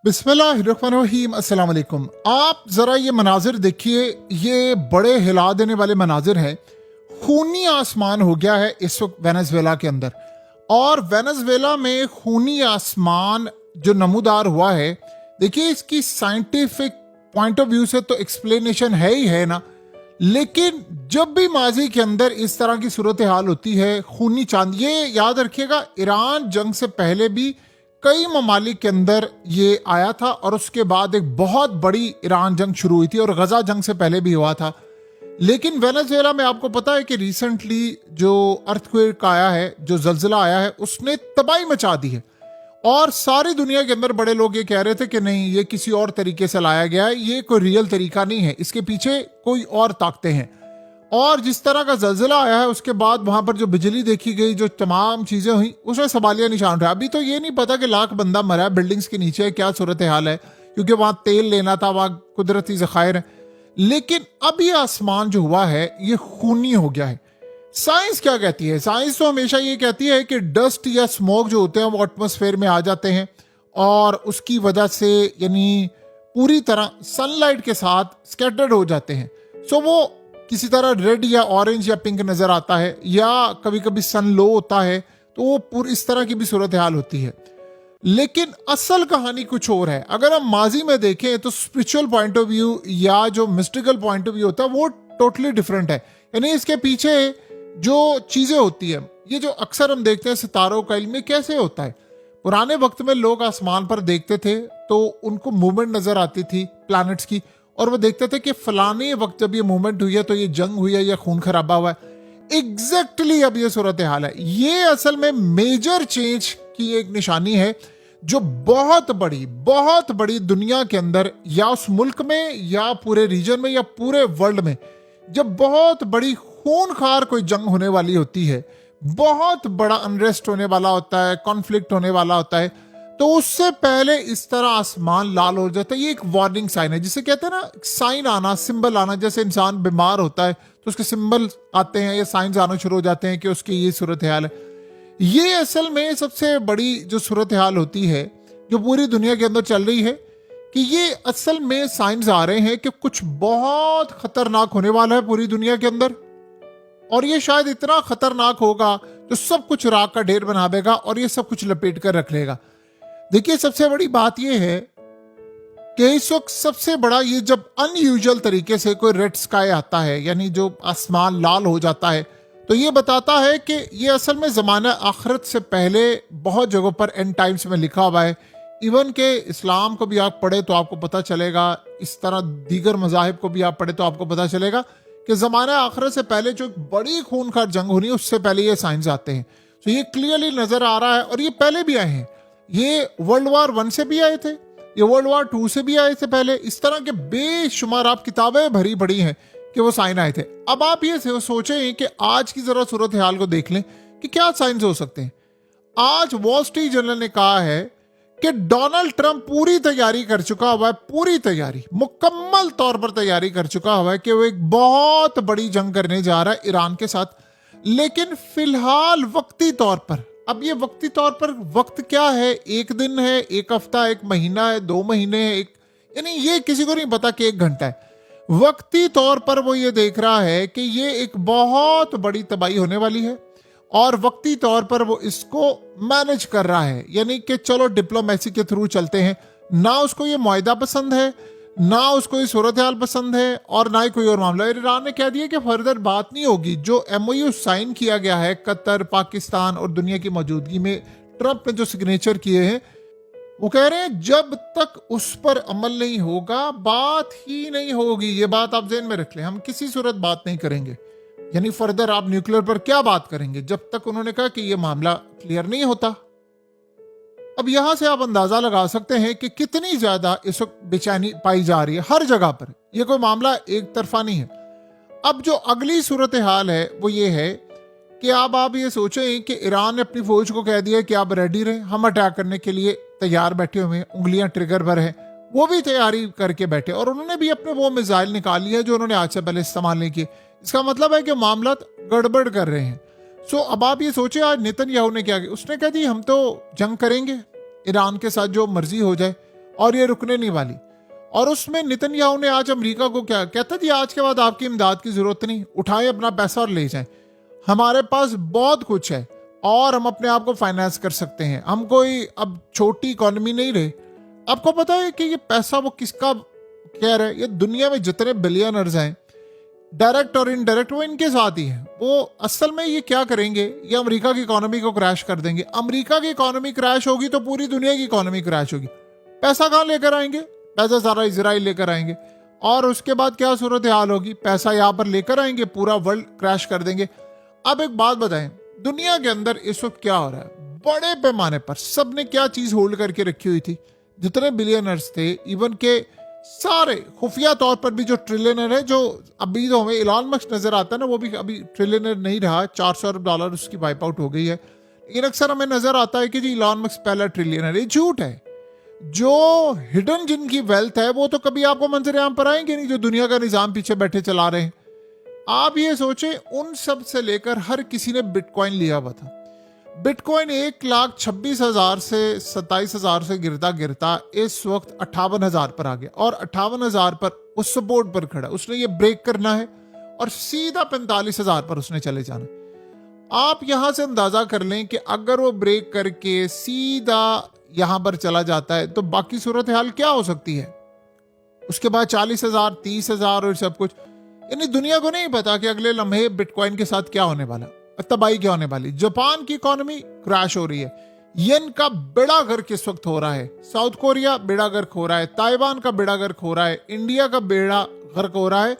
बिस्मिल्लाहिर्रहमानिर्रहीम, अस्सलाम वालेकुम। आप ज़रा ये मनाजिर देखिए, ये बड़े हिला देने वाले मनाजिर हैं। खूनी आसमान हो गया है इस वक्त वेनेजुएला के अंदर, और वेनेजुएला में खूनी आसमान जो नमूदार हुआ है, देखिए इसकी साइंटिफिक पॉइंट ऑफ व्यू से तो एक्सप्लेनेशन है ही है ना। लेकिन जब भी माजी के अंदर इस तरह की सूरत हाल होती है, खूनी चांद, ये याद रखिएगा ईरान जंग से पहले भी कई ममालिक के अंदर ये आया था, और उसके बाद एक बहुत बड़ी ईरान जंग शुरू हुई थी, और गजा जंग से पहले भी हुआ था। लेकिन वेनेजुएला में आपको पता है कि रिसेंटली जो अर्थक्वेक आया है, जो जल्जिला आया है, उसने तबाही मचा दी है। और सारी दुनिया के अंदर बड़े लोग ये कह रहे थे कि नहीं, ये किसी और तरीके से लाया गया है, ये कोई रियल तरीका नहीं है, इसके पीछे कोई और ताकतें हैं। और जिस तरह का जल्जिला आया है उसके बाद वहां पर जो बिजली देखी गई, जो तमाम चीजें हुई, उसमें सवालिया निशान उठा। अभी तो ये नहीं पता कि लाख बंदा मरा है बिल्डिंग्स के नीचे, क्या सूरत हाल है, क्योंकि वहां तेल लेना था, वहां कुदरती जखायर है। लेकिन अब ये आसमान जो हुआ है ये खूनी हो गया है। साइंस क्या कहती है? साइंस तो हमेशा ये कहती है कि डस्ट या स्मोक जो होते हैं वो एटमॉस्फेयर में आ जाते हैं, और उसकी वजह से यानी पूरी तरह सनलाइट के साथ स्कैटर्ड हो जाते हैं। सो वो किसी तरह रेड या ऑरेंज या पिंक नजर आता है, या कभी कभी सन लो होता है, तो वो पूरी इस तरह की भी सूरत हाल होती है। लेकिन असल कहानी कुछ और है। अगर हम माजी में देखें तो स्पिरिचुअल पॉइंट ऑफ व्यू या जो मिस्टिकल पॉइंट ऑफ व्यू होता है वो टोटली डिफरेंट है। यानी इसके पीछे जो चीजें होती है, ये जो अक्सर हम देखते हैं सितारों का इल्म कैसे होता है। पुराने वक्त में लोग आसमान पर देखते थे तो उनको मूवमेंट नजर आती थी प्लैनेट्स की, और वो देखते थे कि फलाने वक्त जब ये मूवमेंट हुई है तो ये जंग हुई है या खून खराबा हुआ है। एग्जैक्टली अब ये सूरत हाल है। ये असल में मेजर चेंज की एक निशानी है, जो बहुत बड़ी दुनिया के अंदर, या उस मुल्क में या पूरे रीजन में या पूरे वर्ल्ड में, जब बहुत बड़ी खूनखार कोई जंग होने वाली होती है, बहुत बड़ा अनरेस्ट होने वाला होता है, कॉन्फ्लिक्ट होने वाला होता है, तो उससे पहले इस तरह आसमान लाल हो जाता है। ये एक वार्निंग साइन है, जिसे कहते हैं ना साइन आना, सिंबल आना। जैसे इंसान बीमार होता है तो उसके सिंबल आते हैं या साइंस आना शुरू हो जाते हैं कि उसकी ये सूरत हाल है। ये असल में सबसे बड़ी जो सूरत हाल होती है जो पूरी दुनिया के अंदर चल रही है, कि ये असल में साइंस आ रहे हैं कि कुछ बहुत खतरनाक होने वाला है पूरी दुनिया के अंदर, और ये शायद इतना खतरनाक होगा जो सब कुछ राख का ढेर बना देगा और ये सब कुछ लपेट कर रख लेगा। देखिए सबसे बड़ी बात यह है कि इस वक्त सबसे बड़ा, ये जब अनयूजुअल तरीके से कोई रेड स्काई आता है, यानी जो आसमान लाल हो जाता है, तो ये बताता है कि ये असल में ज़माना आखिरत से पहले बहुत जगहों पर एंड टाइम्स में लिखा हुआ है। इवन के इस्लाम को भी आप पढ़े तो आपको पता चलेगा, इस तरह दीगर मज़ाहिब को भी आप पढ़े तो आपको पता चलेगा कि ज़माना आखिरत से पहले जो बड़ी खूनखार जंग होनी है उससे पहले ये साइंस आते हैं। तो ये क्लियरली नज़र आ रहा है, और ये पहले भी आए हैं। ये वर्ल्ड वार 1 से भी आए थे, ये वर्ल्ड वार 2 से भी आए थे पहले। इस तरह के बेशुमार आप किताबें भरी पड़ी हैं कि वो साइन आए थे। अब आप ये सोचें कि आज की जरा सूरत हाल को देख लें कि क्या साइंस हो सकते हैं। आज वॉल स्ट्रीट जर्नल ने कहा है कि डोनाल्ड ट्रंप पूरी तैयारी कर चुका हुआ है, पूरी तैयारी, मुकम्मल तौर पर तैयारी कर चुका हुआ है कि वो एक बहुत बड़ी जंग करने जा रहा है ईरान के साथ। लेकिन फिलहाल वक्ती तौर पर, अब ये वक्ती तौर पर वक्त क्या है, एक दिन है, एक हफ्ता, एक महीना है, 2 महीने है, यानी ये किसी को नहीं पता कि 1 घंटा है। वक्ती तौर पर वो ये देख रहा है कि ये एक बहुत बड़ी तबाही होने वाली है, और वक्ती तौर पर वो इसको मैनेज कर रहा है। यानी कि चलो डिप्लोमेसी के थ्रू चलते हैं। ना उसको ये मुआहिदा पसंद है, ना उसको ये सूरत हाल पसंद है, और ना ही कोई और मामला। ईरान ने कह दिया कि फर्दर बात नहीं होगी। जो MOU साइन किया गया है कतर, पाकिस्तान और दुनिया की मौजूदगी में, ट्रंप ने जो सिग्नेचर किए हैं, वो कह रहे हैं जब तक उस पर अमल नहीं होगा बात ही नहीं होगी। ये बात आप ज़हन में रख लें, हम किसी सूरत बात नहीं करेंगे। यानी फर्दर आप न्यूक्लियर पर क्या बात करेंगे जब तक, उन्होंने कहा कि ये मामला क्लियर नहीं होता। अब यहां से आप अंदाजा लगा सकते हैं कि कितनी ज्यादा इस वक्त बेचैनी पाई जा रही है हर जगह पर। यह कोई मामला एक तरफा नहीं है। अब जो अगली सूरत हाल है वो ये है कि अब आप ये सोचें कि ईरान ने अपनी फौज को कह दिया कि आप रेडी रहें, हम अटैक करने के लिए तैयार बैठे हुए हैं, उंगलियां ट्रिगर पर हैं, वो भी तैयारी करके बैठे, और उन्होंने भी अपने वो मिसाइल निकाल लिए जो उन्होंने आज से पहले इस्तेमाल नहीं किए। इसका मतलब है कि मामला गड़बड़ कर रहे हैं। सो अब आप ये सोचे आज नेतन्याहू ने क्या किया, उसने कहा जी हम तो जंग करेंगे ईरान के साथ, जो मर्जी हो जाए। और ये रुकने नहीं वाली। और उसमें नेतन्याहू ने आज अमेरिका को क्या कहता जी, आज के बाद आपकी इमदाद की जरूरत नहीं, उठाएं अपना पैसा और ले जाएं, हमारे पास बहुत कुछ है और हम अपने आप को फाइनेंस कर सकते हैं, हम कोई अब छोटी इकोनॉमी नहीं रहे। आपको पता है कि ये पैसा वो किसका कह रहे हैं, ये दुनिया में जितने बिलियनर्स हैं डायरेक्ट और इनडायरेक्ट वो इनके साथ ही हैं। वो असल में ये क्या करेंगे, ये अमेरिका की इकोनॉमी को क्रैश कर देंगे। अमेरिका की इकोनॉमी क्रैश होगी तो पूरी दुनिया की इकोनॉमी क्रैश होगी। पैसा कहाँ लेकर आएंगे, पैसा सारा इजराइल लेकर आएंगे और उसके बाद क्या सूरत हाल होगी, पैसा यहाँ पर लेकर आएंगे, पूरा वर्ल्ड क्रैश कर देंगे। अब एक बात बताएं, दुनिया के अंदर इस वक्त क्या हो रहा है, बड़े पैमाने पर सबने क्या चीज होल्ड करके रखी हुई थी, जितने बिलियनर्स थे, इवन के सारे खुफिया तौर पर भी जो ट्रिलियनर है, जो अभी तो हमें इलॉन मस्क नजर आता है ना, वो भी अभी ट्रिलियनर नहीं रहा, 400 अरब डॉलर उसकी वाइप आउट हो गई है। लेकिन अक्सर हमें नजर आता है कि जी इलॉन मस्क पहला ट्रिलियनर, ये झूठ है। जो हिडन जिनकी वेल्थ है वो तो कभी आपको मंजर आम पर आएंगे नहीं, जो दुनिया का निजाम पीछे बैठे चला रहे हैं। आप ये सोचें, उन सब से लेकर हर किसी ने बिटकॉइन लिया हुआ था। बिटकॉइन 1,26,000 से 27,000 से गिरता गिरता इस वक्त 58,000 पर आ गया और 58,000 पर उस सपोर्ट पर खड़ा। उसने ये ब्रेक करना है और सीधा 45,000 पर उसने चले जाना। आप यहां से अंदाजा कर लें कि अगर वो ब्रेक करके सीधा यहां पर चला जाता है तो बाकी सूरत हाल क्या हो सकती है। उसके बाद 40,000, 30,000 और सब कुछ। यानी दुनिया को नहीं पता कि अगले लम्हे बिटकॉइन के साथ क्या होने वाला, तबाही क्या होने वाली। जापान की इकोनॉमी क्रैश हो रही है, येन का बेड़ा गर्क इस वक्त हो रहा है, साउथ कोरिया बेड़ा गर्क हो रहा है, ताइवान का बेड़ा गर्क हो रहा है, इंडिया का बेड़ा गर्क हो रहा है।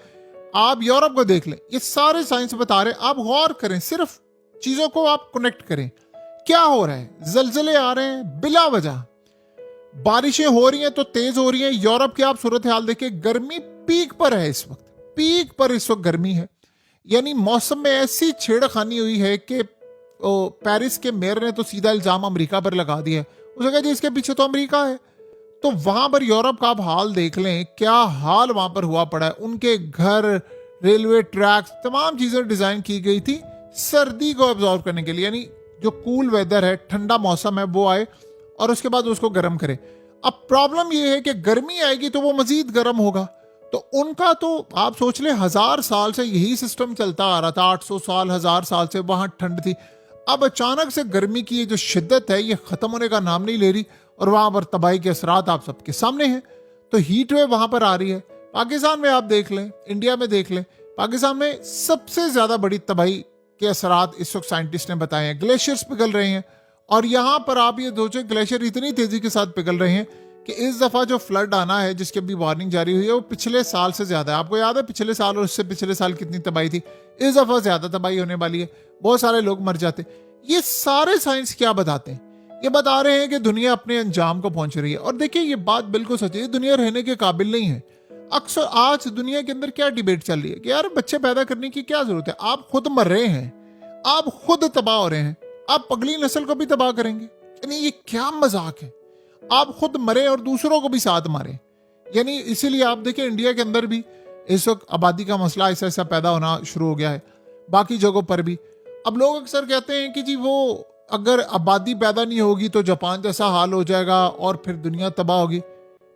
आप यूरोप को देख लें, ये सारे साइंस बता रहे हैं। आप गौर करें, सिर्फ चीजों को आप कनेक्ट करें, क्या हो रहा है। जलजले आ रहे हैं बिला वजह, बारिशें हो रही हैं तो तेज हो रही हैं। यूरोप की आप सूरत हाल देखिए, गर्मी पीक पर है इस वक्त, पीक पर इस वक्त गर्मी है। यानी मौसम में ऐसी छेड़खानी हुई है कि पेरिस के मेयर ने तो सीधा इल्जाम अमेरिका पर लगा दिया है। उसने कहा जी इसके पीछे तो अमेरिका है। तो वहां पर यूरोप का आप हाल देख लें, क्या हाल वहां पर हुआ पड़ा है। उनके घर, रेलवे ट्रैक्स, तमाम चीजें डिजाइन की गई थी सर्दी को एब्जॉर्व करने के लिए, यानी जो कूल वेदर है, ठंडा मौसम है, वो आए और उसके बाद उसको गर्म करे। अब प्रॉब्लम यह है कि गर्मी आएगी तो वो मजीद गर्म होगा। तो उनका तो आप सोच ले 1000 साल से यही सिस्टम चलता आ रहा था, 800 साल 1000 साल से वहां ठंड थी। अब अचानक से गर्मी की ये जो शिद्दत है ये खत्म होने का नाम नहीं ले रही और वहां पर तबाही के असरात आप सबके सामने हैं। तो हीट वेव वहां पर आ रही है। पाकिस्तान में आप देख लें, इंडिया में देख लें, पाकिस्तान में सबसे ज्यादा बड़ी तबाही के असरात इस वक्त साइंटिस्ट ने बताए हैं। ग्लेशियर्स पिघल रहे हैं और यहां पर आप ये सोचें, ग्लेशियर इतनी तेजी के साथ पिघल रहे हैं कि इस दफा जो फ्लड आना है, जिसकी अभी वार्निंग जारी हुई है, वो पिछले साल से ज्यादा है। आपको याद है पिछले साल और उससे पिछले साल कितनी तबाही थी, इस दफा ज्यादा तबाही होने वाली है, बहुत सारे लोग मर जाते। ये सारे साइंस क्या बताते हैं, ये बता रहे हैं कि दुनिया अपने अंजाम को पहुंच रही है। और देखिए ये बात बिल्कुल सच है, दुनिया रहने के काबिल नहीं है। अक्सर आज दुनिया के अंदर क्या डिबेट चल रही है कि यार बच्चे पैदा करने की क्या जरूरत है, आप खुद मर रहे हैं, आप खुद तबाह हो रहे हैं, आप अगली नस्ल को भी तबाह करेंगे। यानी ये क्या मजाक है, आप खुद मरे और दूसरों को भी साथ मारे। यानी इसीलिए आप देखिए इंडिया के अंदर भी इस वक्त आबादी का मसला ऐसा ऐसा पैदा होना शुरू हो गया है, बाकी जगहों पर भी। अब लोग अक्सर कहते हैं कि जी वो अगर आबादी पैदा नहीं होगी तो जापान जैसा हाल हो जाएगा और फिर दुनिया तबाह होगी।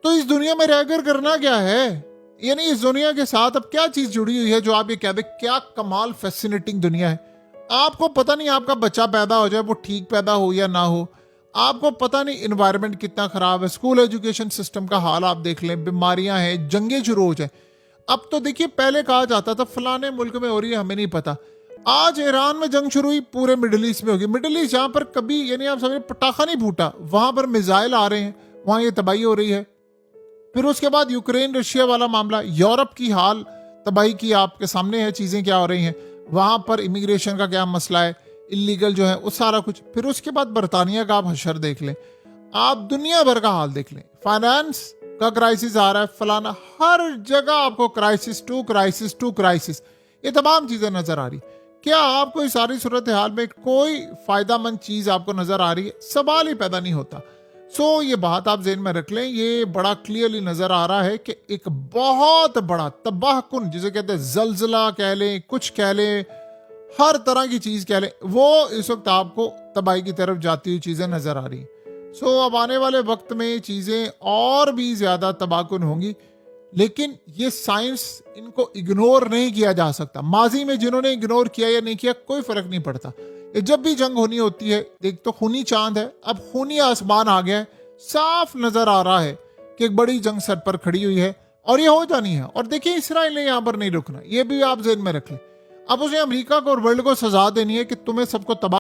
तो इस दुनिया में रहकर करना क्या है, यानी इस दुनिया के साथ अब क्या चीज जुड़ी हुई है जो आप ये कह दे क्या कमाल फैसिनेटिंग दुनिया है। आपको पता नहीं आपका बच्चा पैदा हो जाए वो ठीक पैदा हो या ना हो, आपको पता नहीं इन्वायरमेंट कितना खराब है, स्कूल एजुकेशन सिस्टम का हाल आप देख लें, बीमारियां हैं, जंगें शुरू हो जाए। अब तो देखिए पहले कहा जाता था फलाने मुल्क में हो रही है हमें नहीं पता, आज ईरान में जंग शुरू हुई, पूरे मिडिल ईस्ट में होगी। मिडिल ईस्ट जहां पर कभी यानी आप समझे पटाखा नहीं फूटा, वहां पर मिसाइल आ रहे हैं, वहां ये तबाही हो रही है। फिर उसके बाद यूक्रेन रशिया वाला मामला, यूरोप की हाल तबाही की आपके सामने है, चीजें क्या हो रही हैं वहां पर, इमिग्रेशन का क्या मसला है, इलीगल जो है वो सारा कुछ। फिर उसके बाद बरतानिया का आप हशर देख लें, आप दुनिया भर का हाल देख लें, फाइनेंस का क्राइसिस आ रहा है, फलाना, हर जगह आपको crisis to crisis to crisis, ये तमाम चीजें नजर आ रही। क्या आपको इस सारी सूरत हाल में कोई फायदामंद चीज आपको नजर आ रही है, सवाल ही पैदा नहीं होता। ये बात आप ज़हन में रख लें, ये बड़ा क्लियरली नजर आ रहा है कि एक बहुत बड़ा तबाहकुन, जिसे कहते हैं जलजला कह लें, कुछ कह लें, हर तरह की चीज कह लें, वो इस वक्त आपको तबाही की तरफ जाती हुई चीजें नजर आ रही। सो अब आने वाले वक्त में चीज़ें और भी ज़्यादा तबाहकुन होंगी, लेकिन ये साइंस इनको इग्नोर नहीं किया जा सकता। माजी में जिन्होंने इग्नोर किया या नहीं किया कोई फर्क नहीं पड़ता। ये जब भी जंग होनी होती है, देख तो खूनी चांद है, अब खूनी आसमान आ गया है, साफ नजर आ रहा है कि एक बड़ी जंग सर पर खड़ी हुई है और ये हो जानी है। और देखिए इसराइल ने यहाँ पर नहीं रुकना, ये भी आप जेहन में रख लें। अब उसे अमेरिका को और वर्ल्ड को सजा देनी है कि तुम्हें सबको तबाह